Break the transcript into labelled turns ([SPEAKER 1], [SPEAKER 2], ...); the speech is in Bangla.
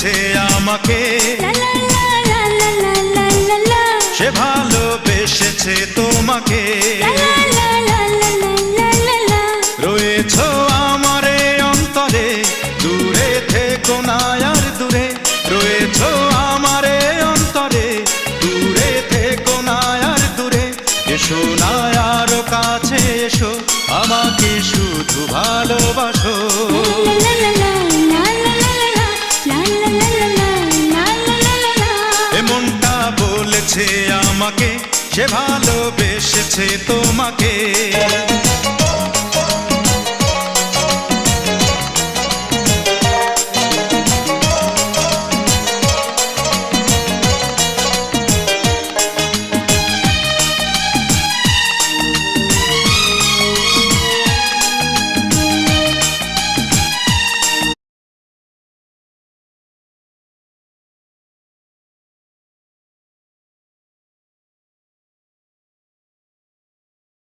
[SPEAKER 1] বলেছে আমাকে সে ভালোবেসেছে তোমাকে রয়েছ আমারে অন্তরে দূরে থেকো না আর দূরে রয়েছ আমারে অন্তরে দূরে থেকো না আর দূরে এসো না আরো কাছে এসো আমাকে শুধু ভালোবাসো এমনটা বলেছে আমাকে সে